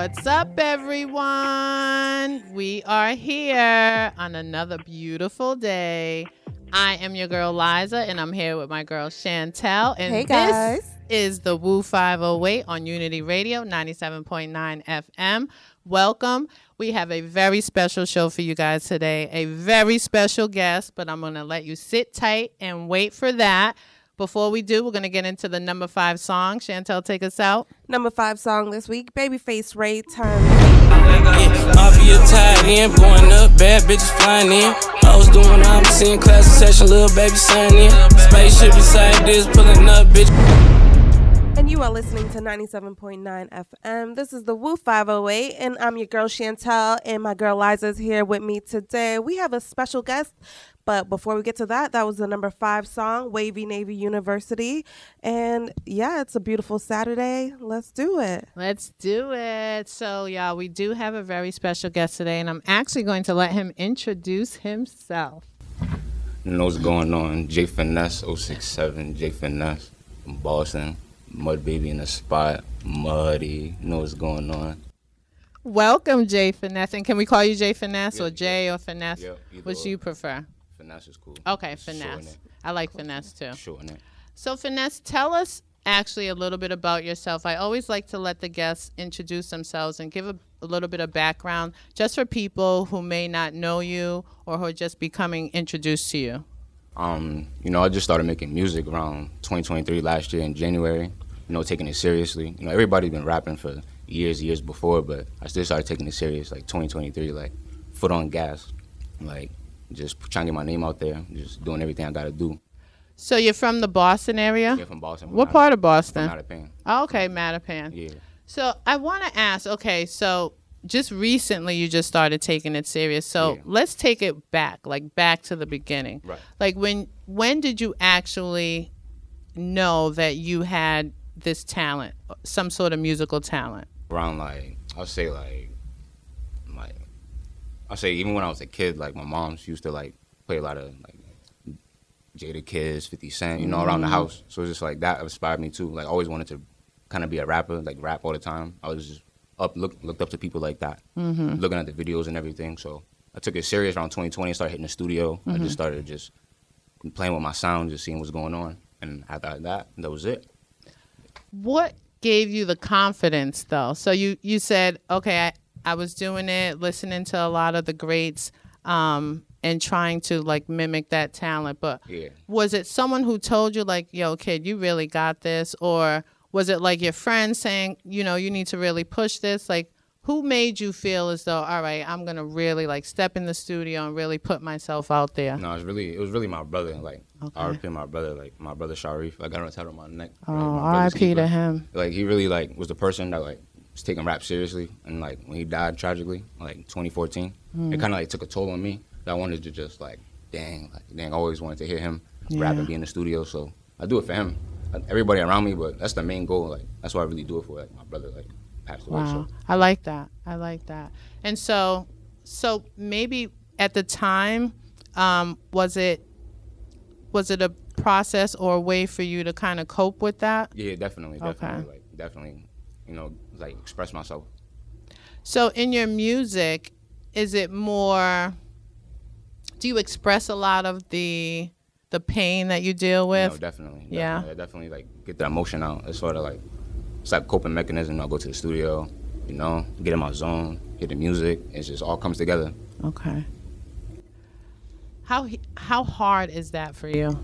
What's up, everyone? We are here on another beautiful day. I am your girl, Liza, and I'm here with my girl, Chantel. And hey, guys. This is the Woo 508 on Unity Radio, 97.9 FM. Welcome. We have a very special show for you guys today. A very special guest, but I'm going to let you sit tight and wait for that. Before we do, we're going to get into the number 5 song. Chantel, take us out. Number 5 song this week, Babyface Ray Turn. I'll be a tight end, going up, bad bitches flying in. I was doing opposite in class session, little baby sign in. Spaceship beside this, pulling up, bitch. And you are listening to 97.9 FM. This is the Woo 508, and I'm your girl Chantel, and my girl Liza's here with me today. We have a special guest, but before we get to that, that was the number 5 song, Wavy Navy University. And yeah, it's a beautiful Saturday. Let's do it. Let's do it. So, y'all, we do have a very special guest today, and I'm actually going to let him introduce himself. You know what's going on? J Finesse 067, J Finesse from Boston. MUDBABY in the spot, Muddy. You know what's going on? Welcome, J Finesse. And can we call you J Finesse or Yeah, J or Finesse? Yeah, Which do you prefer? Finesse is cool. Okay, Finesse. I like Finesse too. Shorten it. So, Finesse, tell us actually a little bit about yourself. I always like to let the guests introduce themselves and give a little bit of background just for people who may not know you or who are just becoming introduced to you. You know, I just started making music around 2023 last year in January. You know, taking it seriously. You know, everybody's been rapping for years before, but I still started taking it serious, like 2023, like foot on gas, like just trying to get my name out there, just doing everything I got to do. So you're from the Boston area? Yeah, from Boston. What part of Boston? From Mattapan. Oh, okay, Mattapan. Yeah. So I want to ask, okay, so just recently you just started taking it serious. So let's take it back, like back to the beginning. Right. Like when did you actually know that you had this talent, some sort of musical talent? Around I'll say even when I was a kid, like my mom, she used to like play a lot of like Jada Kids, 50 Cent, you know, around the house. So it's just like that inspired me too. Like I always wanted to kind of be a rapper, like rap all the time. I was just looked up to people like that, looking at the videos and everything. So I took it serious around 2020 and started hitting the studio. I just started just playing with my sound, just seeing what's going on. And after that was it. What gave you the confidence, though? So you said, okay, I was doing it, listening to a lot of the greats, and trying to, like, mimic that talent. But was it someone who told you, like, yo, kid, you really got this? Or was it, like, your friend saying, you know, you need to really push this? Like, who made you feel as though, all right, I'm going to really, like, step in the studio and really put myself out there? No, it was really my brother. Like, R.I.P. my brother, like, my brother Sharif. I got him tattooed on my neck. Oh, like, R.I.P. to him. Like, he really, like, was the person that, like, was taking rap seriously. And, like, when he died tragically, like, 2014, it kind of, like, took a toll on me. I wanted to just, like, dang, I always wanted to hear him rap and be in the studio. So I do it for him. Everybody around me, but that's the main goal. Like, that's what I really do it for, like, my brother, like, passed away. Wow. So. I like that. And so maybe at the time, was it a process or a way for you to kind of cope with that? Yeah, definitely. Okay. Like, definitely, you know, like, express myself. So in your music, is it more, do you express a lot of the pain that you deal with? No, definitely. Yeah. I definitely, like, get the emotion out. It's sort of like, it's like a coping mechanism. I go to the studio, you know, get in my zone, hear the music. It just all comes together. Okay. How hard is that for you?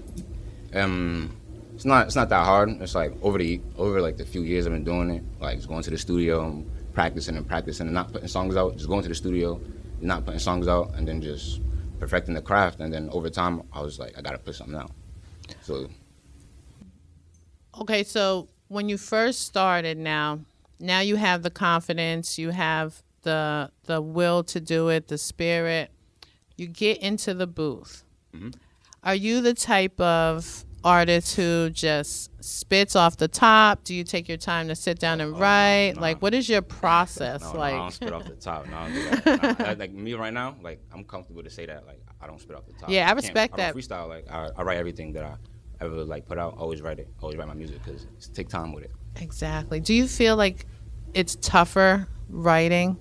It's not that hard. It's like over like the few years I've been doing it, like just going to the studio and practicing and not putting songs out. Just going to the studio, not putting songs out, and then just perfecting the craft. And then over time, I was like, I gotta put something out. So. Okay, so when you first started, now you have the confidence, you have the will to do it, the spirit. You get into the booth. Are you the type of artist who just spits off the top? Do you take your time to sit down and write? No. Like, what is your process like? No, I don't spit off the top. No, I don't do that. No, like me right now, like I'm comfortable to say that. Like I don't spit off the top. Yeah, I respect that. I don't freestyle. Like I write everything that I ever like put out. Always write it. Always write my music because take time with it. Exactly. Do you feel like it's tougher writing?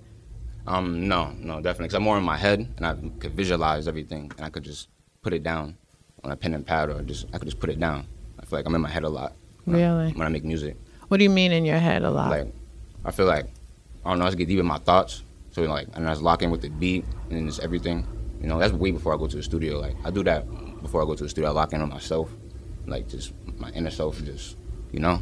No, definitely. Because I'm more in my head, and I could visualize everything, and I could just put it down on a pen and pad, or I could just put it down. I feel like I'm in my head a lot. Really? When I make music. What do you mean in your head a lot? Like, I feel like, I don't know, I just get deep in my thoughts. So like, and I just lock in with the beat, and then just everything. You know, that's way before I go to the studio. Like, I do that before I go to the studio. I lock in on myself, like just my inner self, just, you know.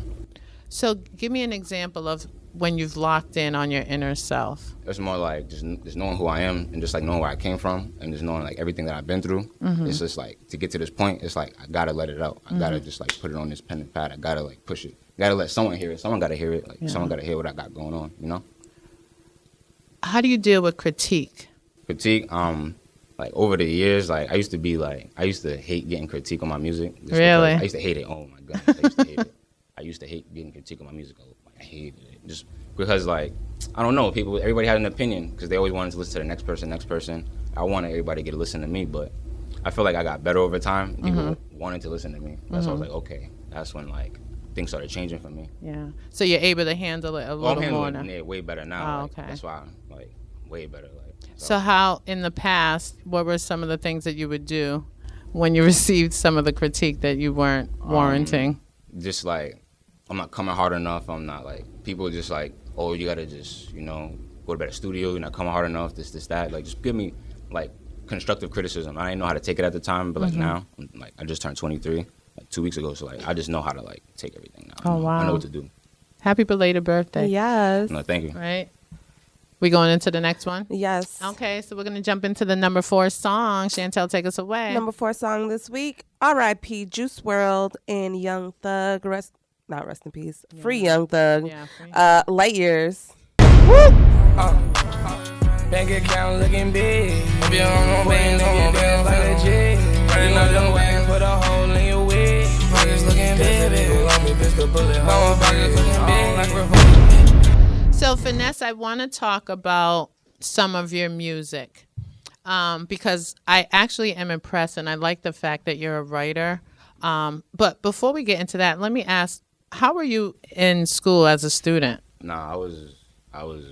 So give me an example of when you've locked in on your inner self. It's more like just knowing who I am, and just like knowing where I came from, and just knowing like everything that I've been through. It's just like, to get to this point, it's like I gotta let it out. I gotta just like put it on this pen and pad. I gotta like push it. Gotta let someone hear it. Someone gotta hear it. Like someone gotta hear what I got going on. You know. How do you deal with critique? Critique, like over the years, like I used to hate getting critique on my music. Really? I used to hate it. Oh my goodness, I used to hate it. I used to hate getting critique on my music. I hated it just because, like, I don't know, everybody had an opinion because they always wanted to listen to the next person. I wanted everybody to get to listen to me, but I feel like I got better over time. People wanted to listen to me. That's why I was like, okay. That's when like things started changing for me. Yeah. So you're able to handle it a little more now. Yeah, way better now. Oh, like, okay. That's why I'm like way better. Like. So how in the past, what were some of the things that you would do when you received some of the critique that you weren't warranting? Just like, I'm not coming hard enough. I'm not like, people just like, oh, you gotta just, you know, go to better studio. You're not coming hard enough. This, that. Like, just give me like constructive criticism. I didn't know how to take it at the time, but like now, like I just turned 23 like 2 weeks ago, so like I just know how to like take everything now. Oh wow! I know what to do. Happy belated birthday! Yes. No, thank you. Right. We going into the next one? Yes. Okay, so we're gonna jump into the number 4 song. Chantel, take us away. Number 4 song this week, R.I.P. Juice WRLD and Young Thug. Not rest in peace. Yeah. Free Young Thug. Yeah, free. Light Years. Bank account looking big. Hope you don't know bands on my bands like a jig. Running up them wagon, put a hole in your wig. Pockets looking big, big. On me, bitch, the bullet. My pockets looking big like revolt. So, Finesse, I want to talk about some of your music because I actually am impressed, and I like the fact that you're a writer. But before we get into that, let me ask, how were you in school as a student? Nah, I was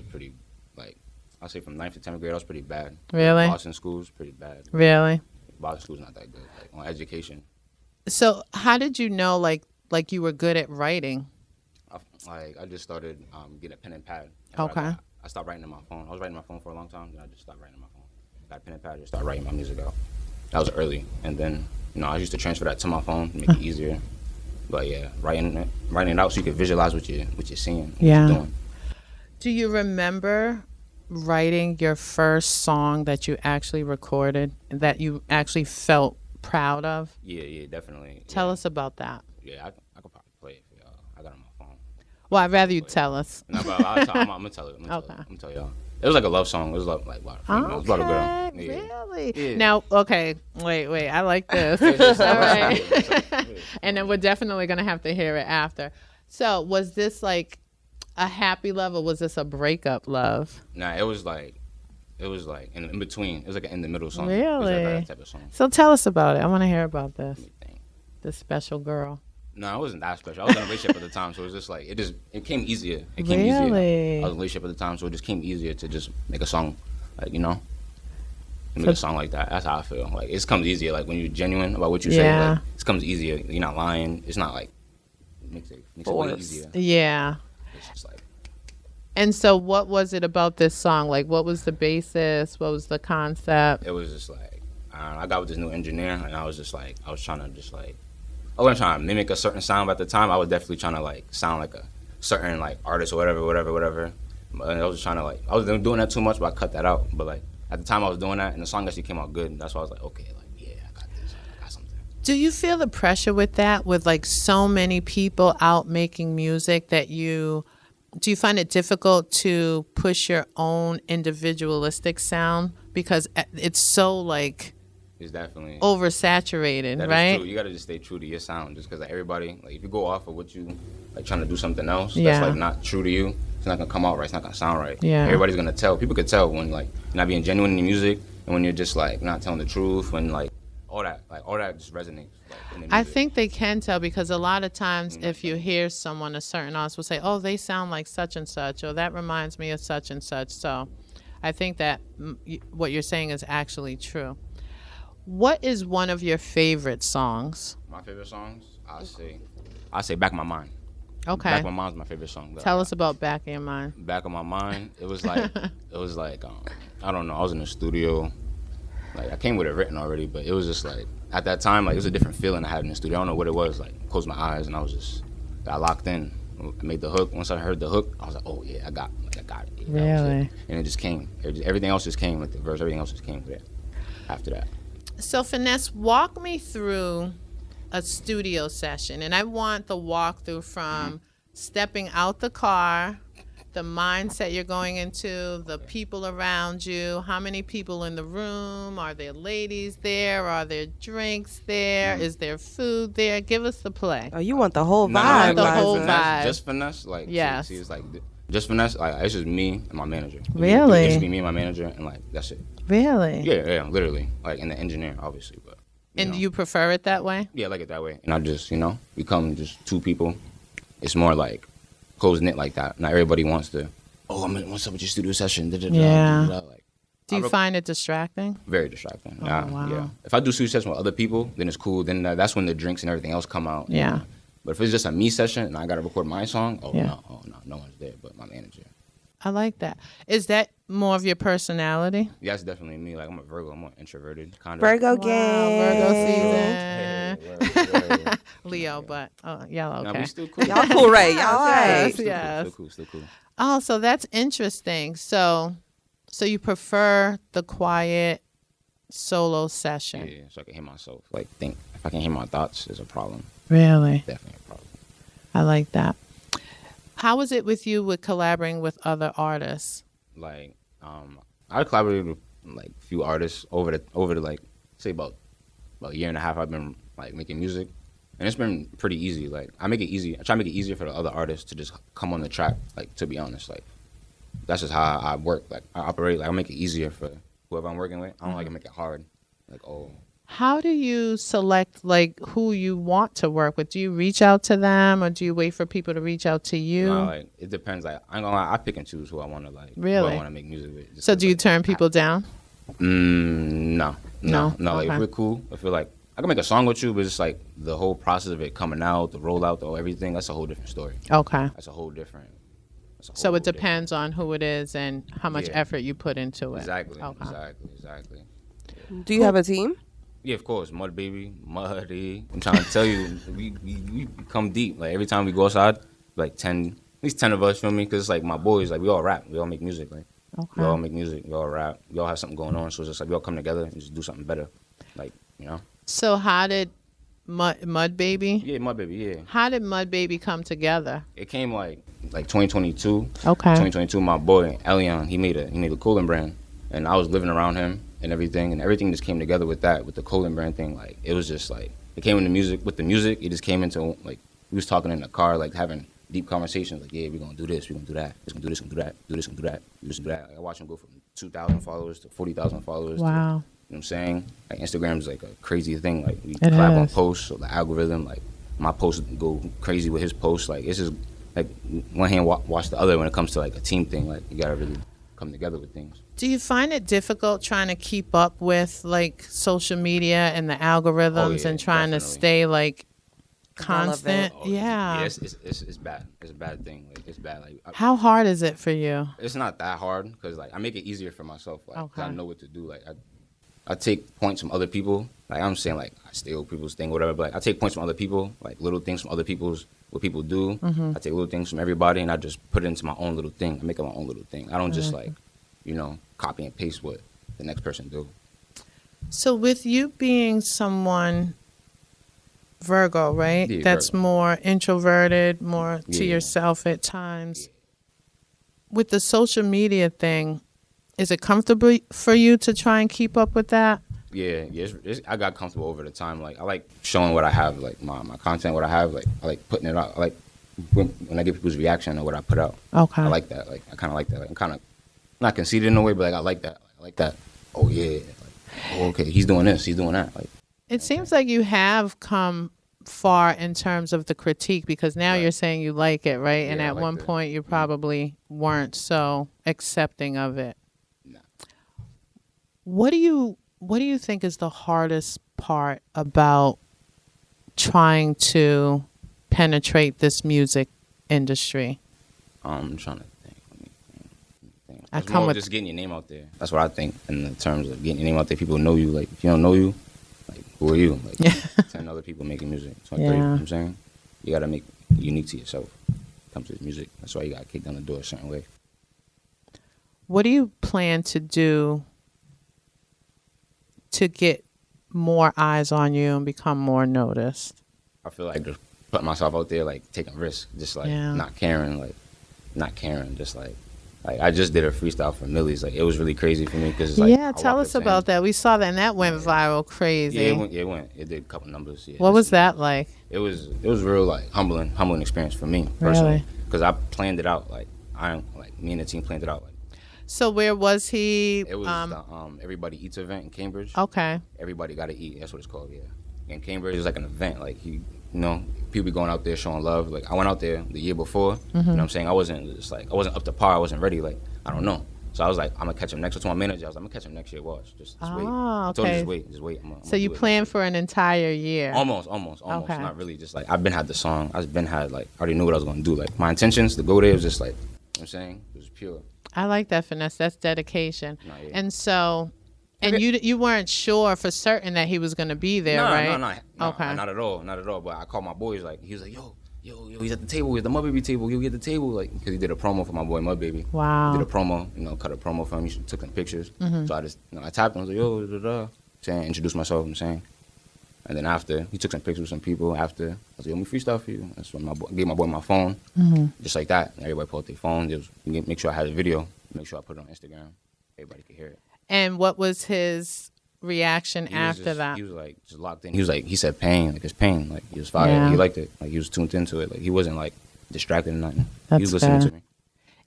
pretty, like, I'll say from 9th to 10th grade, I was pretty bad. Really? Boston school's pretty bad. Really? Boston school's not that good, like, on education. So how did you know, like you were good at writing? I just started getting a pen and pad. Okay. I stopped writing on my phone. I was writing on my phone for a long time, then I just stopped writing on my phone. Got a pen and pad, just started writing my music out. That was early. And then, you know, I used to transfer that to my phone to make it easier. But yeah, writing it out so you can visualize what you're seeing, what you're doing. Do you remember writing your first song that you actually recorded, that you actually felt proud of? Yeah, definitely. Tell us about that. Yeah, I could probably play it for y'all. I got it on my phone. Well, I'd rather you tell us. No, but I'm gonna tell it. I'm gonna tell y'all. It was like a love song. It was like a lot of females. It was a lot of girl. Yeah. Really? Yeah. Now, okay, wait. I like this. All right. And then we're definitely going to have to hear it after. So was this like a happy love, or was this a breakup love? Nah, it was like in between. It was like an in the middle song. Really? It was like that type of song. So tell us about it. I want to hear about this. This special girl. No, it wasn't that special. I was in a relationship at the time, so it was just like it came easier. It came Really? easier. I was in a relationship at the time, so it just came easier to just make a song, like, you know, make a song like that. That's how I feel. Like, it comes easier. Like, when you're genuine about what you say, like, it comes easier. You're not lying. It's not like makes it way easier. Yeah. It's just like. And so, what was it about this song? Like, what was the basis? What was the concept? It was just like, I got with this new engineer, and I was trying to just like. I wasn't trying to mimic a certain sound, but at the time I was definitely trying to like sound like a certain like artist or whatever. But I was just trying to like, I was doing that too much, but I cut that out. But like at the time I was doing that, and the song actually came out good. That's why I was like, okay, like yeah, I got this, I got something. Do you feel the pressure with that, with like so many people out making music, that do you find it difficult to push your own individualistic sound because it's so like. It's definitely oversaturated, that right? Is true. You gotta just stay true to your sound, just because like, everybody, like if you go off of what you like trying to do something else, that's like not true to you. It's not gonna come out right. It's not gonna sound right. Yeah. Everybody's gonna tell. People could tell when like you're not being genuine in your music, and when you're just like not telling the truth. When like all that just resonates. Like, in the I music. think they can tell because a lot of times if you hear someone, a certain artist will say, oh, they sound like such and such, or that reminds me of such and such. So I think that what you're saying is actually true. What is one of your favorite songs? My favorite songs, I say Back of My Mind. Okay. Back of My Mind's my favorite song. Tell us about Back of Your Mind. Back of My Mind, it was like I don't know, I was in the studio. Like, I came with it written already, but it was just like, at that time, like, it was a different feeling I had in the studio. I don't know what it was. Like, closed my eyes and I locked in. I made the hook. Once I heard the hook, I was like, oh yeah, I got it. Yeah, Really? And it just came. Everything else just came, like the verse, everything else just came with it after that. So, Finesse, walk me through a studio session. And I want the walkthrough from stepping out the car, the mindset you're going into, the people around you, how many people in the room, are there ladies there, are there drinks there, is there food there? Give us the play. Oh, you want the whole No, vibe. the Liza. whole Finesse, vibe. just Finesse. Like, Yes. see, it's like, just Finesse, like, it's just me and my manager. Really? It's just me and my manager, and like, that's it. Really? Yeah, literally. Like, and the engineer, obviously, but. And know. you prefer it that way? Yeah, I like it that way. And I just, become just two people. It's more like close-knit like that. Not everybody wants to, what's up with your studio session? Yeah. Like, Do you find it distracting? very distracting. Oh, wow. Yeah. If I do studio session with other people, then it's cool. Then that's when the drinks and everything else come out. Yeah. But if it's just a me session and I got to record my song, Yeah. no one's there but my manager. I like that. Is that more of your personality? Yeah, that's definitely me. Like, I'm a Virgo. I'm more introverted, kind of. Virgo Wow, gang. Virgo season. Word. Leo, but yellow. Nah, Okay. we still cool. Y'all cool, right? Y'all Yes, right. yes. Still cool. Oh, so that's interesting. So you prefer the quiet solo session? Yeah, so I can hear myself. Like, think. If I can hear my thoughts, it's a problem. Really? Definitely a problem. I like that. How was it with you with collaborating with other artists? Like, I collaborated with like a few artists over the like, say about a year and a half. I've been like making music, and it's been pretty easy. Like, I try to make it easier for the other artists to just come on the track. Like, to be honest, like, that's just how I work. Like, I operate. Like, I make it easier for whoever I'm working with. I don't like to make it hard. Like, How do you select like who you want to work with? Do you reach out to them, or do you wait for people to reach out to you? no, like, it depends. Like, I ain't gonna lie, I pick and choose who I want to like. Who Really? I want to make music with. Just So 'cause, do you like, turn people down? No. No? Like, Okay. if we're cool, I feel like I can make a song with you, but it's like the whole process of it coming out, the rollout, everything. That's a whole different story. Okay. That's a whole different. So it depends on who it is and how much Yeah. effort you put into it. Exactly. Okay. Exactly. Do you have a team? Yeah, of course. MUDBABY, Muddy. I'm trying to tell you, we come deep. Like, every time we go outside, like at least 10 of us, feel me? Because it's like my boys, like, we all rap. We all make music. Like, we all make music. We all rap. We all have something going on. So it's just like we all come together and just do something better. Like, So how did MUDBABY? Yeah, MUDBABY, yeah. How did MUDBABY come together? It came like 2022. Okay. 2022, my boy Elion, he made a clothing brand, and I was living around him and everything just came together with that, with the clothing brand thing. Like, it was just like, it came into music. With the music, it just came into, like, we was talking in the car, like, having deep conversations, like, yeah, we're gonna do this, we're gonna do that, we're gonna do this, we're gonna do that, do this, we're gonna do that, do this, and do that. Like, I watched him go from 2,000 followers to 40,000 followers. Wow. To, you know what I'm saying? Like, Instagram's like a crazy thing. Like, we It collab on is. posts, so the algorithm, like, my posts go crazy with his posts. Like, it's just like one hand wash the other when it comes to like a team thing. Like, you gotta really come together with things. Do you find it difficult trying to keep up with like social media and the algorithms yeah, and trying to definitely. stay like constant? Relevant. Yeah. It's bad. It's a bad thing. Like, it's bad. Like, How hard is it for you? it's not that hard because like I make it easier for myself. Like, 'cause I Okay. know what to do. Like, I take points from other people. Like, I'm saying, like, I steal people's thing, whatever. But like, I take points from other people, like little things from other people's, what people do. I take little things from everybody, and I just put it into my own little thing. I make it my own little thing. I don't just like, copy and paste what the next person do. So with you being someone Virgo, right? Yeah, That's Virgo. more introverted, more to Yeah. yourself at times. With the social media thing, is it comfortable for you to try and keep up with that? Yeah, I got comfortable over the time. Like, I like showing what I have, like my content, what I have. Like, I like putting it out. I like when I get people's reaction on what I put out. Okay. I like that. Like, I kind of like that. Like, I'm kind of not conceited in a way, but like I like that. I like that. Oh yeah. Like, oh, okay. He's doing this. He's doing that. Like, It seems like you have come far in terms of the critique because now you're saying you like it, right? And Yeah, I at liked one it. point you probably weren't so accepting of it. Nah. What do you think is the hardest part about trying to penetrate this music industry? I'm trying to think. Let me think. I It's come more with- just getting your name out there. That's what I think in the terms of getting your name out there. People know you. Like if you don't know you, like who are you? Like 10 other people making music. 23, you know what I'm saying? You gotta make it unique to yourself when it comes to music. That's why you gotta kick down the door a certain way. What do you plan to do to get more eyes on you and become more noticed? I feel like just putting myself out there, like taking risks, just like not caring, just like I just did a freestyle for Millie's. Like it was really crazy for me because like Tell us about that. We saw that and that went viral crazy. Yeah, it did a couple numbers. Yeah, what was that like? It was real like humbling experience for me personally because I planned it out like me and the team planned it out like. So where was he? It was the Everybody Eats event in Cambridge. Okay. Everybody Gotta Eat. That's what it's called. Yeah. In Cambridge, it was like an event. Like people be going out there showing love. Like I went out there the year before. You know what I'm saying? I wasn't up to par. I wasn't ready. Like I don't know. So I was like, I'm gonna catch him next. I told my manager, I was like, I'm gonna catch him next year. Watch, just wait. I told him, just wait. So you planned for an entire year? Almost. Okay. Not really. Just like I've been had the song. I already knew what I was gonna do. Like my intentions to go there was just like, you know what I'm saying? It was pure. I like that, Finesse. That's dedication. Nah, yeah. And so, and you weren't sure for certain that he was going to be there, right? No, okay. Not at all. But I called my boys. Like he was like, yo, he's at the table. He's at the MUDBABY table. He'll get the table, like because he did a promo for my boy MUDBABY. Wow. He did a promo, cut a promo for him. He took some pictures. So I just, I tapped him. I was like, yo, saying, introduce myself. I'm saying. And then after, he took some pictures with some people. After, I was like, yo, let me freestyle for you. That's when I gave my boy my phone. Just like that. And everybody pulled out their phone. Make sure I had a video. Make sure I put it on Instagram. Everybody could hear it. And what was his reaction after that? He was like, just locked in. He was like, he said pain. Like, it's pain. Like, he was fired. Yeah. He liked it. Like, he was tuned into it. Like, he wasn't like distracted or nothing. That's he was listening fair. to me.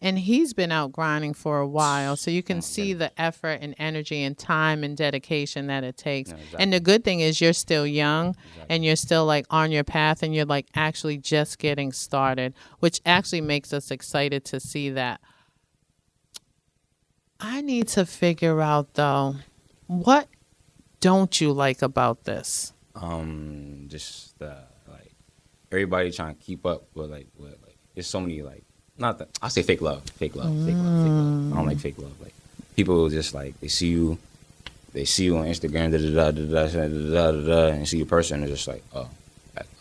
And he's been out grinding for a while, so you can see the effort and energy and time and dedication that it takes. Yeah, exactly. And the good thing is you're still young and you're still like on your path and you're like actually just getting started, which actually makes us excited to see that. I need to figure out though, what don't you like about this? Just like everybody trying to keep up with like there's so many like not that I say fake love. I don't like fake love. Like people just like they see you on Instagram, and see your person and just like, you know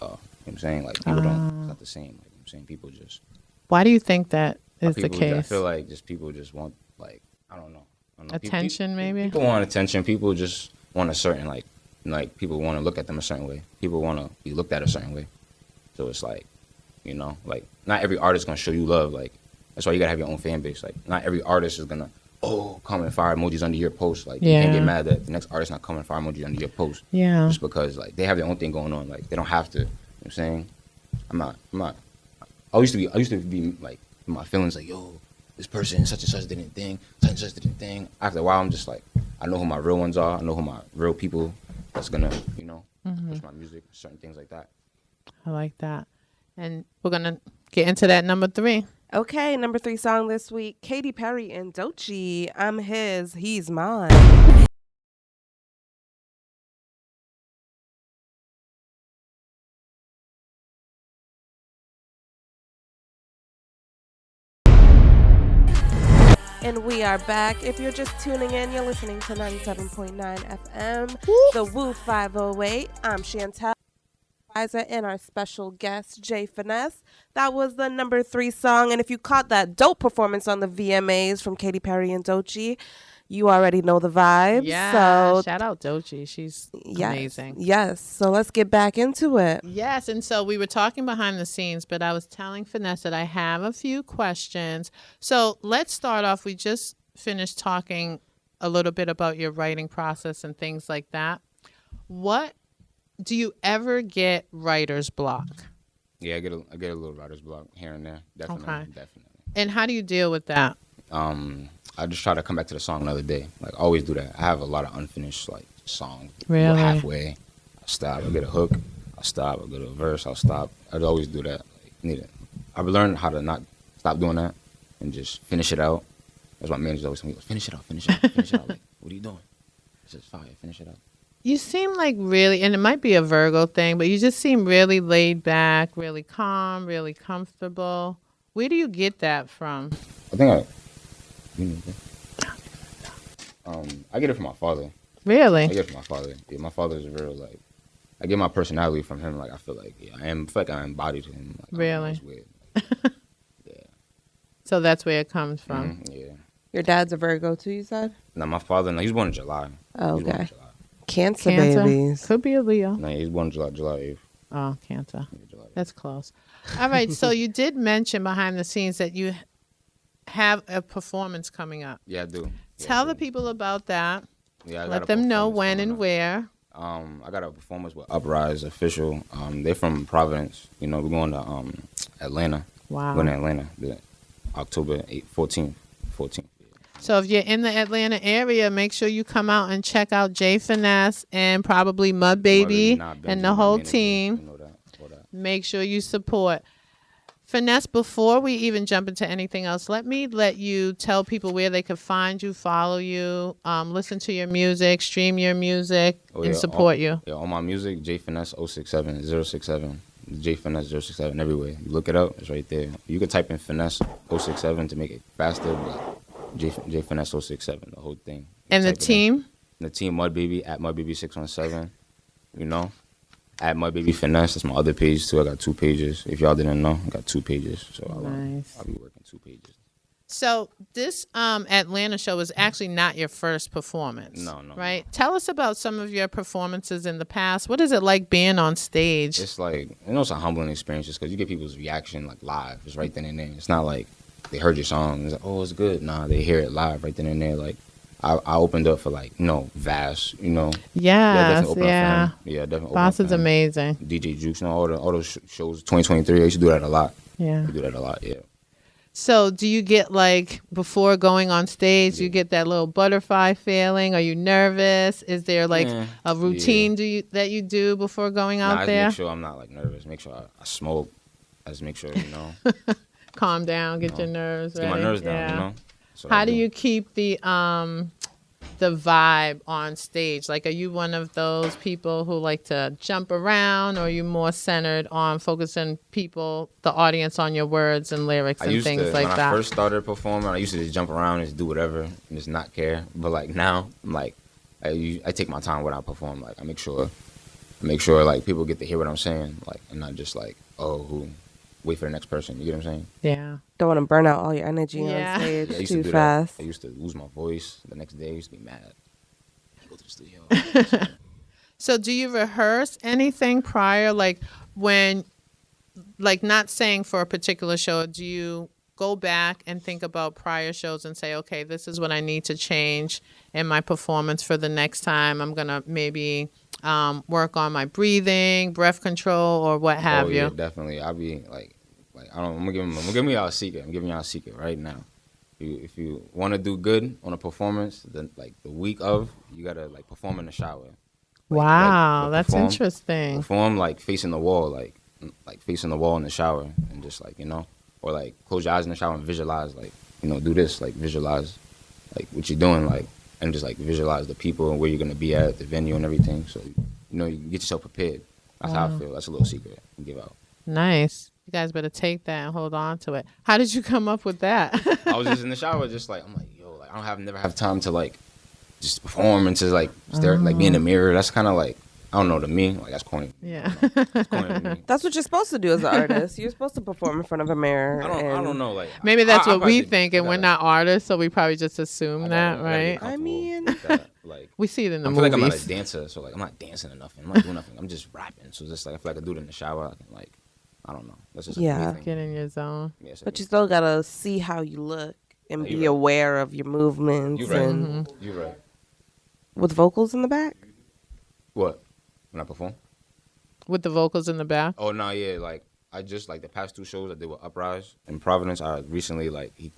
what I'm saying? Like people don't it's not the same. Like you know what I'm saying people just Why do you think that is the people, case? I feel like just people just want like I don't know. Attention, maybe? People want attention. People just want a certain like people want to look at them a certain way. People want to be looked at a certain way. So it's like, like not every artist gonna show you love. Like that's why you gotta have your own fan base. Like not every artist is gonna come and fire emojis under your post. Like you can't get mad that the next artist not coming and fire emojis under your post. Yeah. Just because like they have their own thing going on. Like they don't have to. You know what I'm saying? I'm not. I used to be like in my feelings like this person such and such didn't thing. After a while, I'm just like, I know who my real ones are. I know who my real people that's gonna, push my music, certain things like that. I like that. And we're going to get into that number 3. Okay, number 3 song this week, Katy Perry and Doechii. I'm his, he's mine. And we are back. If you're just tuning in, you're listening to 97.9 FM, the Woo 508. I'm Chantel and our special guest, Jay Finesse. That was the number 3 song. And if you caught that dope performance on the VMAs from Katy Perry and Doechii, you already know the vibes. Yeah, so, shout out Doechii. She's amazing. Yes, so let's get back into it. Yes, and so we were talking behind the scenes, but I was telling Finesse that I have a few questions. So let's start off. We just finished talking a little bit about your writing process and things like that. What do you ever get writer's block? Yeah, I get a little writer's block here and there. Definitely. And how do you deal with that? I just try to come back to the song another day. Like I always do that. I have a lot of unfinished like songs. Really? Halfway. I stop. I get a hook. I stop. I go to a verse. I'll stop. I'd always do that. I've learned how to not stop doing that and just finish it out. That's what my manager always tells me. Finish it out. Finish it out. Finish it out. Like, what are you doing? It's just fire. Finish it out. You seem like really, and it might be a Virgo thing, but you just seem really laid back, really calm, really comfortable. Where do you get that from? I think I get it from my father. Really? I get it from my father. Yeah, my father's real, like, I get my personality from him. Like, I feel like, I feel like I embodied him. Like, Really? It's weird. Like, yeah. So that's where it comes from. Yeah. Your dad's a Virgo too, you said? No, my father, no, he was born in July. Oh, He was born in okay. July. Cancer babies. Could be a Leo. No, he was born July 8th. Oh, Cancer. Yeah, July 8th. That's close. All right. So you did mention behind the scenes that you have a performance coming up. Yeah, I do. Yeah, Tell I do. the people about that. Yeah, I got Let a them know performance when coming and up. where. I got a performance with Uprise Official. They're from Providence. You know, we're going to Atlanta. Wow. We're going to Atlanta, October 14th. So if you're in the Atlanta area, make sure you come out and check out Jay Finesse and probably MUDBABY and the whole team. You know that. All that. Make sure you support. Finesse, before we even jump into anything else, let you tell people where they could find you, follow you, listen to your music, stream your music, and support you. Yeah, all my music, J Finesse 067. J Finesse 067 everywhere. You look it up, it's right there. You can type in Finesse 067 to make it faster, but J Finesse 067, the whole thing. And the Type it in. team? The team MUDBABY at MUDBABY617. You know, at MUDBABY Finesse. That's my other page too. I got 2 pages. If y'all didn't know, I got 2 pages. So Nice. I'll be working 2 pages. So this Atlanta show was actually not your first performance. No. Right? Tell us about some of your performances in the past. What is it like being on stage? It's like, it's a humbling experience just because you get people's reaction like live. It's right then and there. It's not like they heard your song. It's like, oh, it's good. Nah, they hear it live right then and there. Like, I opened up for like, Vass, Yes, definitely opened up for him. Yeah, definitely. Boss opened is up for him. amazing. DJ Jukes, all those shows. 2023, I used to do that a lot. Yeah. I do that a lot. Yeah. So do you get like, before going on stage, you get that little butterfly feeling? Are you nervous? Is there like a routine that you do before going out I just there? make sure I'm not like nervous. Make sure I smoke. I just make sure, Calm down, get your nerves ready. get my nerves down, Yeah. That's what I How do you keep the vibe on stage? Like, are you one of those people who like to jump around, or are you more centered on focusing the audience on your words and lyrics and things like when that? I first started performing, I used to just jump around and just do whatever and just not care. But like now, I'm like, I take my time when I perform. Like I make sure like people get to hear what I'm saying, like, and not just like, wait for the next person. You get what I'm saying? Yeah. Don't want to burn out all your energy Yeah. on stage Yeah, I used to too do fast. that. I used to lose my voice. The next day, I used to be mad. I go to the studio. So do you rehearse anything prior? Like when, like not saying for a particular show, do you go back and think about prior shows and say, okay, this is what I need to change in my performance for the next time. I'm going to maybe work on my breathing, breath control, or what have you. Yeah, definitely. I'll be like I don't. I'm gonna give y'all a secret. I'm giving y'all a secret right now. If you want to do good on a performance, then like the week of, you gotta like perform in the shower. Wow, that's perform, interesting. Perform like facing the wall, like facing the wall in the shower, and just like or like close your eyes in the shower and visualize, like do this, like visualize, like what you're doing, like, and just like visualize the people and where you're gonna be at the venue and everything. So you get yourself prepared. That's how I feel. That's a little secret I can give out. Nice. You guys better take that and hold on to it. How did you come up with that? I was just in the shower, just like, I'm like, yo, like never have time to like just perform and to like stare, like be in the mirror. That's kind of like, I don't know, to me, like that's corny. Yeah. It's corny to me. That's what you're supposed to do as an artist. You're supposed to perform in front of a mirror. I don't know, like Maybe that's what we probably think, and we're not artists, so we probably just assume that, I right? gotta I mean- get comfortable with that, like, We see it in the I feel like I'm not movies. a dancer, so like I'm not dancing or nothing. I'm not doing nothing. I'm just rapping. So just like I feel like I do it in the shower. I can like, I don't know. That's just Yeah. a me thing. Get in your zone. Yeah, it's But a you me still gotta see how you look and Yeah, be you're right. aware of your movements thing. You right. and You right. with vocals in the back. What? When I perform? With the vocals in the back. Oh no, yeah. Like I just like the past 2 shows I did with Uprise in Providence. I recently like he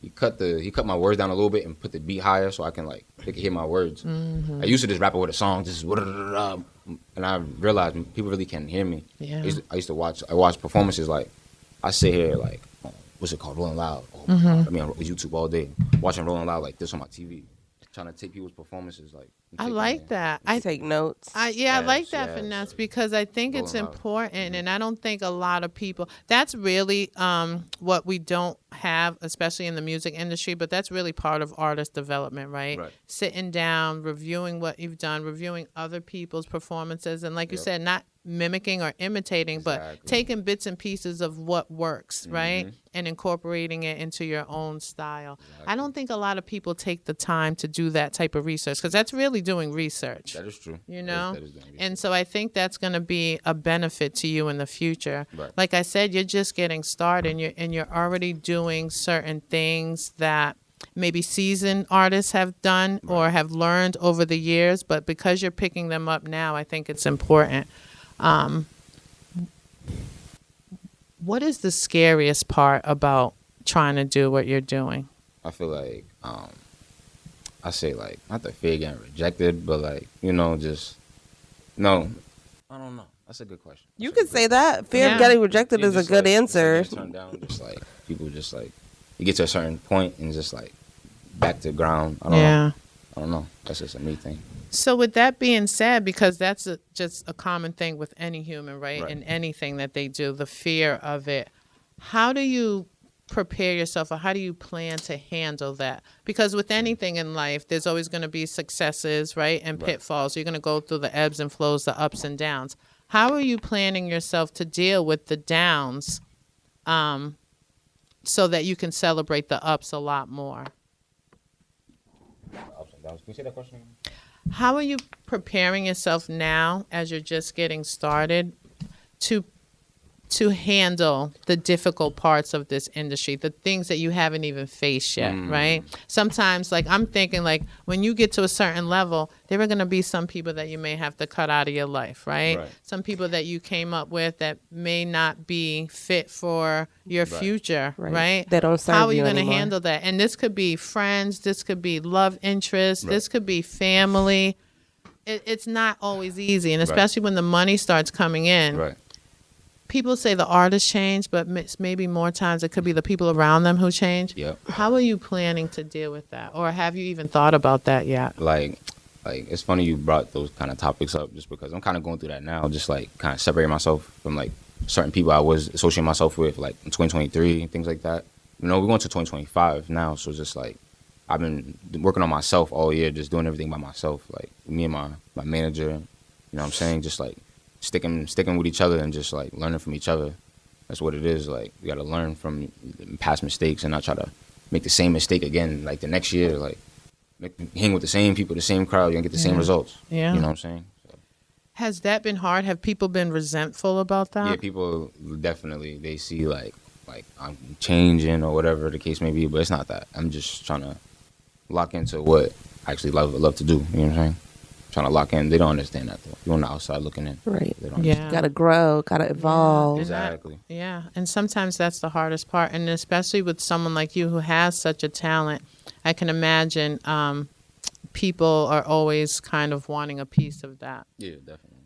he cut my words down a little bit and put the beat higher so I can like they can hear my words. Mm-hmm. I used to just rap it with a song, just and I realized people really can't hear me. Yeah. I used to watch performances like I sit here like what's it called, Rolling Loud. Oh, Mm-hmm. I mean, on YouTube all day, watching Rolling Loud like this on my TV, trying to take people's performances like. I like that. I take notes. I like that, yes. Finesse, because I think it's Rolling out. important, and I don't think a lot of people. That's really what we don't have, especially in the music industry. But that's really part of artist development, right? Sitting down, reviewing what you've done, reviewing other people's performances, and like you said, not mimicking or imitating, but taking bits and pieces of what works, right? And incorporating it into your own style. I don't think a lot of people take the time to do that type of research, because that's really doing research. That is true. You know? That is doing research. And so I think that's going to be a benefit to you in the future. Right. Like I said, you're just getting started, and you're already doing certain things that maybe seasoned artists have done or have learned over the years, but because you're picking them up now, I think it's important. What is the scariest part about trying to do what you're doing? I feel like I say like not the fear of getting rejected, but like I don't know. That's a good question. You could say that. Fear of getting rejected is a good answer. Turned down, just like people, just like you get to a certain point and just like back to ground. I don't know. That's just a me thing. So with that being said, because that's just a common thing with any human, right? In anything that they do, the fear of it. How do you prepare yourself, or how do you plan to handle that? Because with anything in life, there's always going to be successes, right? And pitfalls. You're going to go through the ebbs and flows, the ups and downs. How are you planning yourself to deal with the downs so that you can celebrate the ups a lot more? Ups and downs. Can you say that question again? How are you preparing yourself now as you're just getting started to handle the difficult parts of this industry, the things that you haven't even faced yet, right? Sometimes, like, I'm thinking, like, when you get to a certain level, there are going to be some people that you may have to cut out of your life, right? Some people that you came up with that may not be fit for your future, right? They don't serve you. How are you going to handle that? And this could be friends, this could be love interest, this could be family. It's not always easy, and especially when the money starts coming in. People say the artists change, but maybe more times it could be the people around them who change. How are you planning to deal with that? Or have you even thought about that yet? Like it's funny you brought those kind of topics up, just because I'm kind of going through that now, just like kind of separating myself from like certain people I was associating myself with like in 2023 and things like that. We're going to 2025 now, so just like I've been working on myself all year, just doing everything by myself. Like me and my manager, you know what I'm saying? Just like sticking with each other and just like learning from each other. That's what it is. Like you got to learn from past mistakes and not try to make the same mistake again. Like the next year, like hang with the same people, the same crowd, you're gonna get the same results. You know what I'm saying? So. Has that been hard? Have people been resentful about that? Yeah, people definitely, they see like I'm changing or whatever the case may be, but it's not that. I'm just trying to lock into what I actually love to do. You know what I'm saying? Trying to lock in. They don't understand that though. You're on the outside looking in. Right. They don't Gotta grow, gotta evolve. Exactly. And sometimes that's the hardest part. And especially with someone like you who has such a talent, I can imagine people are always kind of wanting a piece of that. Yeah, definitely.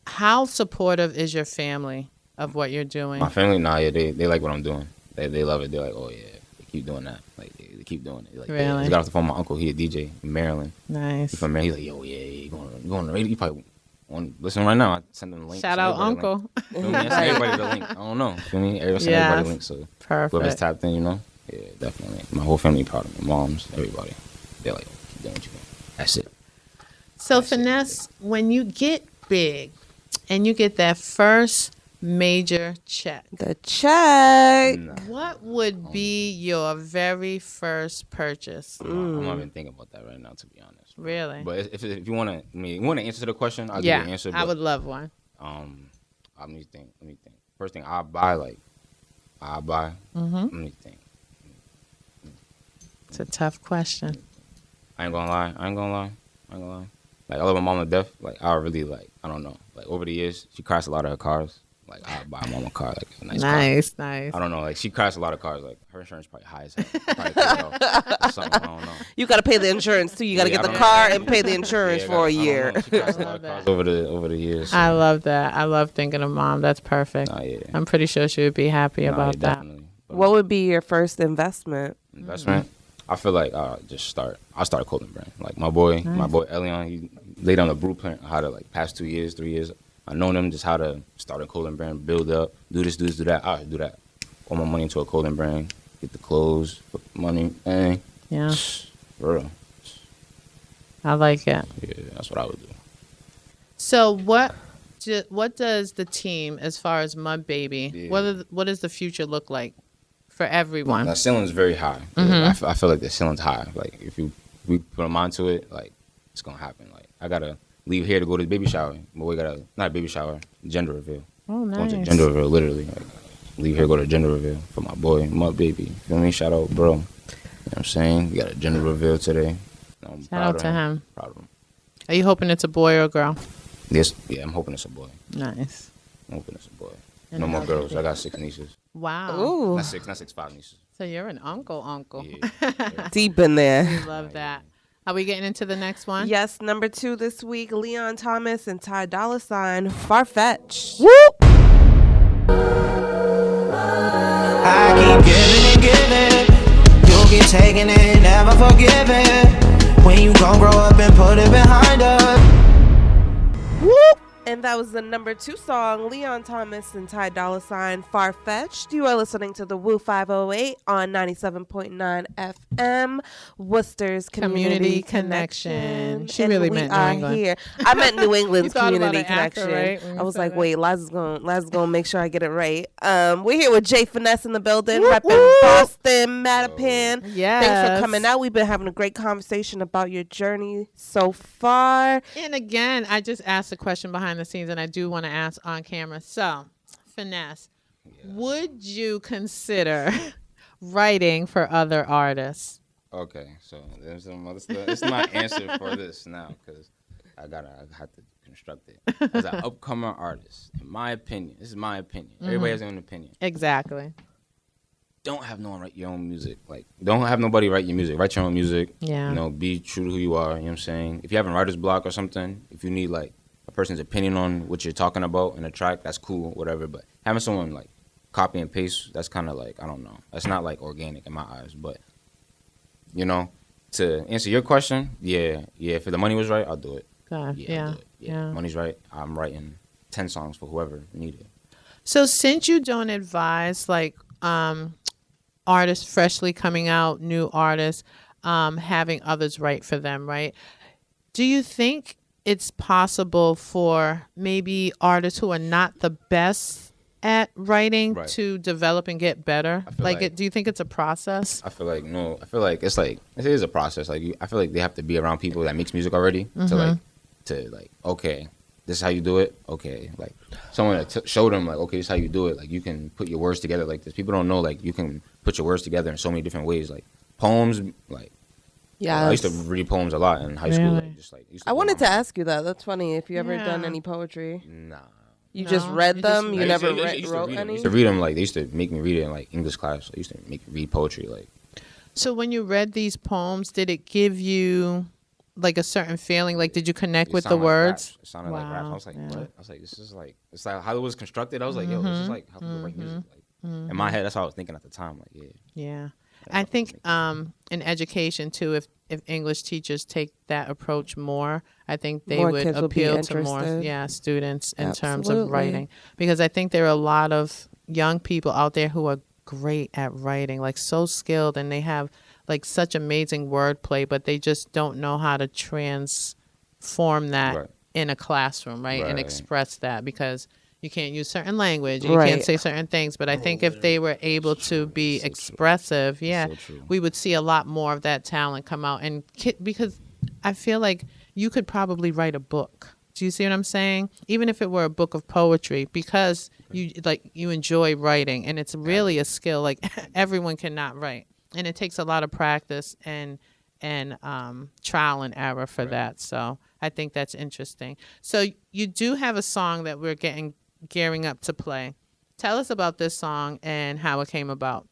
How supportive is your family of what you're doing? My family, they like what I'm doing. They love it. They're like, oh yeah, they keep doing that. Like they keep doing it. Like, really? I got off the phone with my uncle. He a DJ in Maryland. Nice. He's from Maryland. He's like, yo, yeah, you going on the radio? You probably want to listen right now. I send him the link. Shout out Uncle. I send everybody the link. I don't know. Feel me? Send everybody the link. So whoever's tapped in, yeah, definitely. My whole family proud of me. Moms, everybody. They're like, keep doing what you doing. That's it. So Finesse, when you get big and you get that first major check. The check. What would be your very first purchase? I'm not even thinking about that right now, to be honest. Really? But if you want to answer to the question, I'll give you an answer. I would love one. Let me think. First thing I'll buy. Let me think. It's a tough question. I ain't gonna lie. Like I love my mom to death. Like I really I don't know. Like over the years, she crashed a lot of her cars. like I buy mom a car, like a nice car. Nice. I don't know, like she crashed a lot of cars. Like her insurance probably high as hell. Probably paid it off or something. I don't know. You got to pay the insurance too. You got to get the car and pay the insurance for a year. She crashed a lot of cars over the years. So. I love that. I love thinking of mom. That's perfect. Yeah. I'm pretty sure she would be happy about that. Definitely. What would be your first investment? I feel like I'll start a clothing brand. Like my boy Elion, he laid down the blueprint how to like past 2 years, 3 years. I known him just how to start a clothing brand, build up, do this, do that. I'll do that. All my money into a clothing brand, get the clothes, put money, Yeah. For real. I like it. Yeah, that's what I would do. So what does the team, as far as MUDBABY, what does the future look like for everyone? The ceiling's very high. Mm-hmm. I feel like the ceiling's high. Like if we put a mind to it, like it's gonna happen. Like I gotta leave here to go to the baby shower. My boy got not a baby shower, gender reveal. Oh, nice. Going to gender reveal, literally. Like, leave here, go to gender reveal for my boy, MUDBABY. Feel me? Shout out, bro. You know what I'm saying? We got a gender reveal today. Shout out to him. Proud of him. Are you hoping it's a boy or a girl? Yes, yeah, I'm hoping it's a boy. Nice. I'm hoping it's a boy. No more girls. I got 6 nieces. Wow. Ooh. Not six, 5 nieces. So you're an uncle. Yeah. Deep in there. I love that. Are we getting into the next one? Yes, number 2 this week, Leon Thomas and Ty Dolla $ign, Far-Fetched. I keep giving and giving. You'll get taken and never forgiven. When you gon' grow up and put it behind us. And that was the number 2 song, Leon Thomas and Ty Dolla $ign, Far-Fetched. You are listening to the Woo 508 on 97.9 FM, Worcester's Community Connection. She really meant New England. Here. I meant New England's Community about an Connection. actor, right, I was like, wait, Liza's gonna make sure I get it right. We're here with Jay Finesse in the building, repping Boston, Mattapan. Yes. Thanks for coming out. We've been having a great conversation about your journey so far. And again, I just asked a question behind the scenes, and I do want to ask on camera. So, Finesse, would you consider writing for other artists? Okay, so there's it's my answer for this now because I have to construct it. As an upcoming artist, in my opinion, this is my opinion. Everybody has their own opinion. Exactly. Don't have no one write your own music. Like, don't have nobody write your music. Write your own music. Yeah. You know, be true to who you are. You know what I'm saying? If you have a writer's block or something, if you need, like, a person's opinion on what you're talking about in a track, that's cool, whatever. But having someone, like, copy and paste, that's kind of like, I don't know. That's not, like, organic in my eyes. But, you know, to answer your question, yeah, if the money was right, I'll do it. God, Yeah, I'll do it. Yeah. Money's right. I'm writing 10 songs for whoever needed. So since you don't advise, like, artists freshly coming out, new artists, having others write for them, right? Do you think it's possible for maybe artists who are not the best at writing to develop and get better? Do you think it's a process? I feel like no. I feel like it is a process. Like I feel like they have to be around people that makes music already to like okay, this is how you do it. Okay, like someone that show them like okay, this is how you do it. Like you can put your words together like this. People don't know like you can put your words together in so many different ways. Like poems, like I used to read poems a lot in high school. Like, I wanted to ask you that. That's funny. If you ever done any poetry? Nah. You just read them? You never wrote any? I used to read them. Like they used to make me read it in like English class. I used to make me read poetry. Like. So when you read these poems, did it give you like a certain feeling? Like did you connect with the words? It sounded like rap. I was like, what? I was like, this is like it's like how it was constructed. I was like, yo, this is like how people write music. Like in my head, that's how I was thinking at the time. Like yeah. I think in education too, if English teachers take that approach more, I think they would appeal to more students in terms of writing. Because I think there are a lot of young people out there who are great at writing, like so skilled, and they have like such amazing wordplay, but they just don't know how to transform that in a classroom, and express that because you can't use certain language. You can't say certain things. But I think if they were able to be expressive, we would see a lot more of that talent come out. And because I feel like you could probably write a book. Do you see what I'm saying? Even if it were a book of poetry, because you enjoy writing, and it's really a skill. Like everyone cannot write, and it takes a lot of practice and trial and error for that. So I think that's interesting. So you do have a song that we're getting gearing up to play. Tell us about this song and how it came about.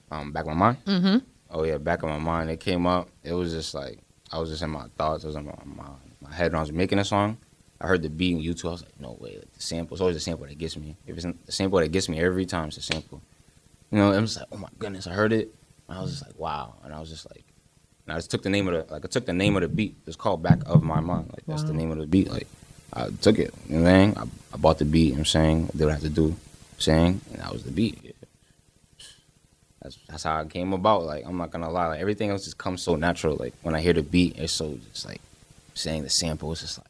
Back in my mind. Mm-hmm. Oh yeah, back in my mind. It came up. It was just like I was just in my thoughts. I was in my head when I was making a song. I heard the beat on YouTube. I was like, no way. Like, the sample. It's always the sample that gets me. If it's the sample that gets me every time, it's the sample. You know, I'm just like, oh my goodness. I heard it. And I was just like, wow. And I was just like, and I just took the name of the beat. It's called Back of My Mind. Like that's the name of the beat. Like I took it. You know what I'm saying? I bought the beat. You know what I'm saying? I did what I had to do. Saying, and that was the beat. Yeah. That's how it came about. Like I'm not gonna lie. Like everything else just comes so natural. Like when I hear the beat, it's so just like saying the sample. It's just like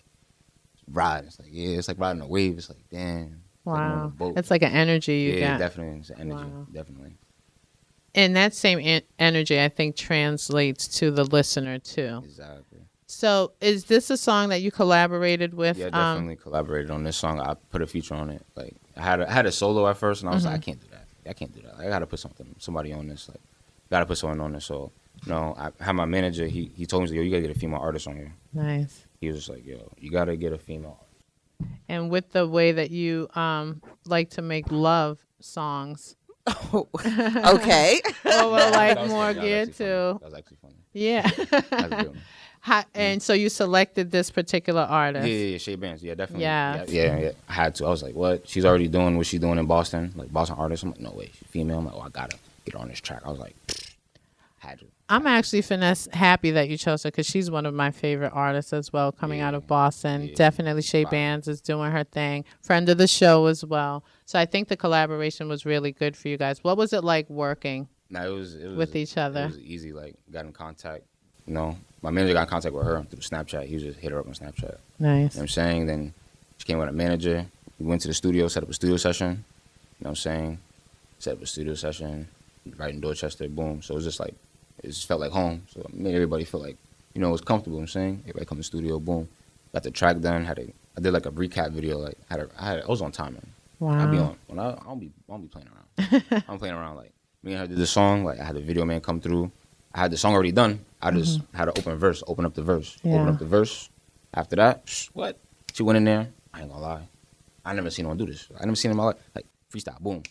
riding. It's like it's like riding a wave. It's like damn. Wow. It's like an energy you get. Yeah, definitely. It's an energy. Wow. Definitely. And that same energy, I think, translates to the listener too. Exactly. So, is this a song that you collaborated with? Yeah, definitely collaborated on this song. I put a feature on it. Like I had a solo at first, and I was like, I can't do that. I can't do that. I gotta put somebody on this. Like, gotta put someone on this. So, you know, I had my manager. He told me, yo, you gotta get a female artist on here. Nice. He was just like, yo, you gotta get a female artist. And with the way that you like to make love songs. Oh, okay. Well, we're like That was more funny. geared to. That was actually funny. Yeah. That's a good one. And so you selected this particular artist. Yeah, Shay Bands. Yeah, definitely. Yes. Yeah. I had to. I was like, what? She's already doing what she's doing in Boston, like Boston artist. I'm like, no way, she's female. I'm like, oh, I gotta get her on this track. I was like, had to. I'm actually, Finesse, happy that you chose her because she's one of my favorite artists as well, coming out of Boston. Yeah. Definitely Shay Bands is doing her thing. Friend of the show as well. So I think the collaboration was really good for you guys. What was it like working with each other? It was easy. Like, got in contact. You know, my manager got in contact with her through Snapchat. He just hit her up on Snapchat. Nice. You know what I'm saying? Then she came with a manager. We went to the studio, set up a studio session. You know what I'm saying? Set up a studio session right in Dorchester. Boom. So it was just like, it just felt like home. So it made everybody feel like, you know, it was comfortable. You know what I'm saying? Everybody come to the studio. Boom. Got the track done. I did like a recap video. Like I was on time, man. Wow. I be on. When I don't be playing around. I'm playing around. Like me and her did the song. Like I had the video man come through. I had the song already done. I just had to open up the verse. After that, what? She went in there. I ain't gonna lie. I never seen no one do this. I never seen in my life. Like freestyle, boom.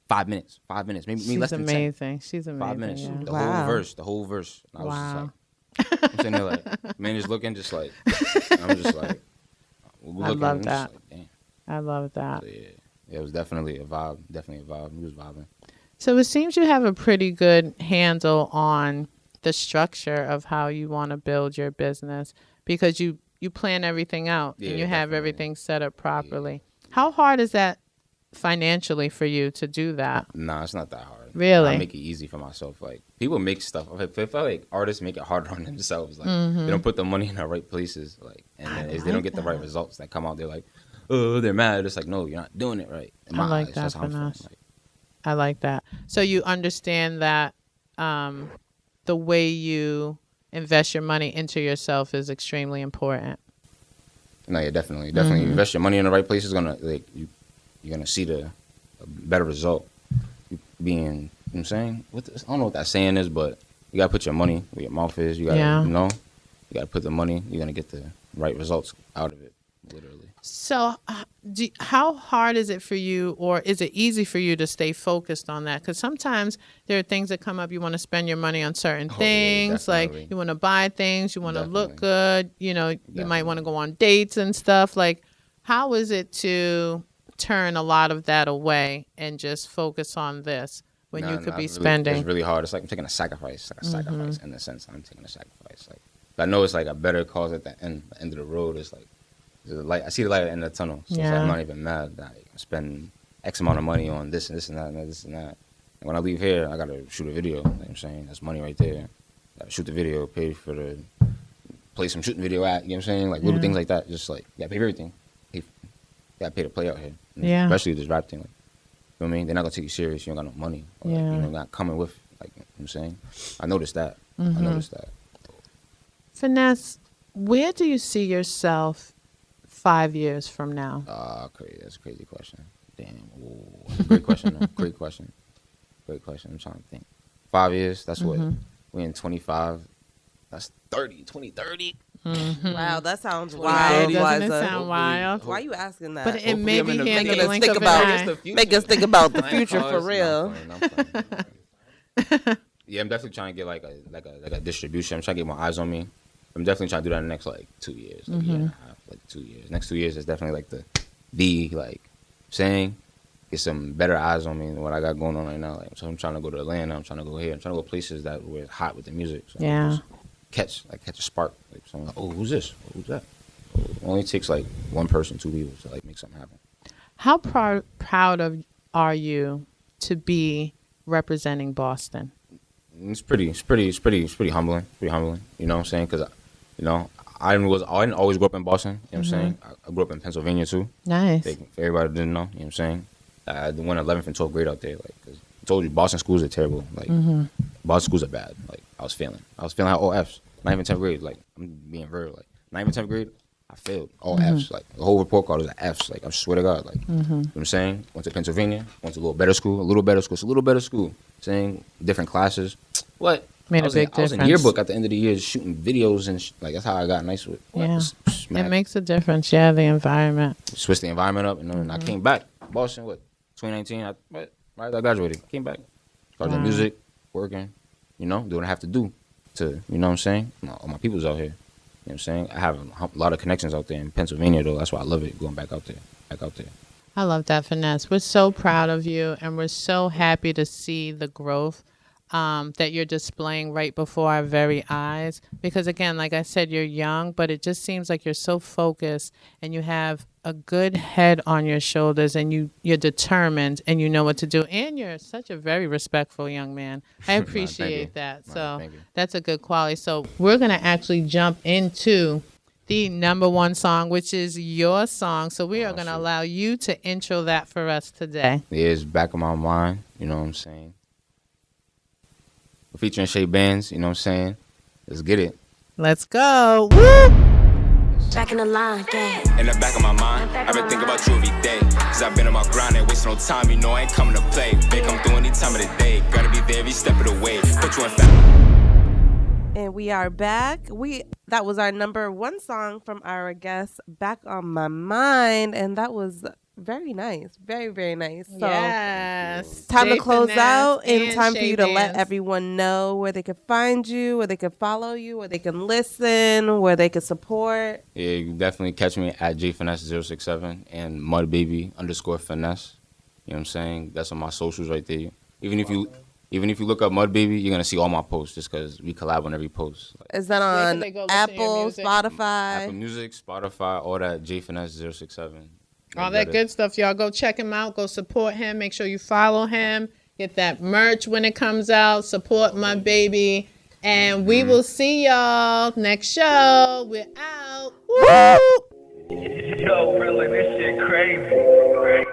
5 minutes. Maybe less than 10. Amazing. She's amazing. 5 minutes. Yeah. The whole verse. And I was just like, I'm sitting there like, man, just looking, just like, I'm just like, I love that. Like, damn. I love that. So, yeah, it was definitely a vibe. We was vibing. So it seems you have a pretty good handle on the structure of how you want to build your business because you plan everything out and you have everything set up properly. Yeah. How hard is that financially for you to do that? Nah, it's not that hard. Really? I make it easy for myself. Like people make stuff. I feel like artists make it harder on themselves. Like they don't put the money in the right places. Like and then if they don't get the right results that come out, they're like, oh, they're mad. It's like, no, you're not doing it right. In my eyes, that's how I'm feeling. Like, I like that. So you understand that the way you invest your money into yourself is extremely important. No, yeah, definitely. Invest your money in the right place is gonna like you're gonna see a better result. Being, you know what I'm saying? I don't know what that saying is, but you gotta put your money where your mouth is. You gotta, you know, you gotta put the money. You're gonna get the right results out of it, literally. So, how hard is it for you, or is it easy for you to stay focused on that? Because sometimes there are things that come up. You want to spend your money on certain things, like you want to buy things, you want to look good. You know, you might want to go on dates and stuff. Like, how is it to turn a lot of that away and just focus on this when you could be spending? It's really hard. It's like I'm taking a sacrifice. Like a sacrifice in a sense. I'm taking a sacrifice. Like, but I know it's like a better cause at the end of the road. It's like. I see the light at the end of the tunnel, so it's like I'm not even mad that I spend X amount of money on this and this and that and this and that. And when I leave here, I gotta shoot a video. You know what I'm saying? That's money right there. Gotta shoot the video, pay for the place I'm shooting video at. You know what I'm saying? Like little things like that. Just like you gotta pay for everything. You gotta pay to play out here. Yeah. Especially this rap thing. Like, you know what I mean? They're not gonna take you serious. You don't got no money. Or, like, you know, not coming with. Like you know what I'm saying? I noticed that. I noticed that. Finesse, where do you see yourself 5 years from now? Crazy. That's a crazy question. Damn. Ooh, great question. Though. Great question. I'm trying to think. 5 years. That's what we're in 25. That's 2030. Wow, that sounds Wow, wild. doesn't it Liza. sound wild? Why are you asking that? But it may I'm be in the here in making the us blink think of about an eye. Make us think about the I ain't future for cars. real. No, I'm playing. Yeah, I'm definitely trying to get like a distribution. I'm trying to get my eyes on me. I'm definitely trying to do that in the next like 2 years, like a year and a half, like 2 years. Next 2 years is definitely like the like saying get some better eyes on me than what I got going on right now. Like, so I'm trying to go to Atlanta. I'm trying to go here. I'm trying to go places that were hot with the music. So Yeah. catch a spark. Like someone like, oh, who's this? Oh, who's that? It only takes like one person, 2 people to like make something happen. How proud are you to be representing Boston? It's pretty humbling. Pretty humbling. You know what I'm saying? Because, you know, I didn't always grow up in Boston. You know what I'm saying? I grew up in Pennsylvania too. Nice. For everybody that didn't know, you know what I'm saying? I went 11th and 12th grade out there. Like, 'cause I told you, Boston schools are terrible. Like, Boston schools are bad. Like, I was failing like all Fs. Not even 10th grade. Like, I'm being real. Like, not even 10th grade, I failed all Fs. Like, the whole report card was Fs. Like, I swear to God. Like, you know what I'm saying? Went to Pennsylvania. Went to a little better school. It's a little better school. Saying different classes. What? Made I was a big I was in difference. yearbook at the end of the year shooting videos and like that's how I got nice with. Yeah. It makes a difference. Yeah, the environment. Switched the environment up, and then I came back. Boston, 2019? Right after I graduated, came back. Started doing music, working, you know, doing what I have to do to, you know what I'm saying? All my people's out here. You know what I'm saying? I have a lot of connections out there in Pennsylvania, though. That's why I love it, going back out there. I love that, Finesse. We're so proud of you, and we're so happy to see the growth that you're displaying right before our very eyes. Because, again, like I said, you're young, but it just seems like you're so focused, and you have a good head on your shoulders, and you're determined, and you know what to do. And you're such a very respectful young man. I appreciate that. So that's a good quality. So we're going to actually jump into the number one song, which is your song. So we are going to allow you to intro that for us today. Yeah, it's back of my mind, you know what I'm saying? We're featuring Shay Bands, you know what I'm saying? Let's get it. Let's go. Woo! Back in the line, gang. In the back of my mind, I've been thinking about you every day. Cause I've been on my grind, ain't wasting no time, you know I ain't coming to play. They come through any time of the day, gotta be there every step of the way. Put you in And we are back. That was our number one song from our guest, Back on My Mind. And that was very nice. Very, very nice. So Yes. time to Jay close Finesse out and and time for Shay you to let Bands. everyone know where they can find you, where they can follow you, where they can listen, where they can support. Yeah, you can definitely catch me at jfinesse067 and MUDBABY _finesse. You know what I'm saying? That's on my socials right there. Even if you look up MUDBABY, you're gonna see all my posts just because we collab on every post. Like, Is that Where on can they go listen to your Apple, music? Spotify? Apple Music, Spotify, all that. jfinesse067. All that good stuff, y'all. Go check him out. Go support him. Make sure you follow him. Get that merch when it comes out. Support MUDBABY. And we will see y'all next show. We're out. Woo! Yo, really, this shit crazy.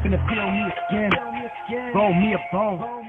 Finna peel me a skin, roll me a bone.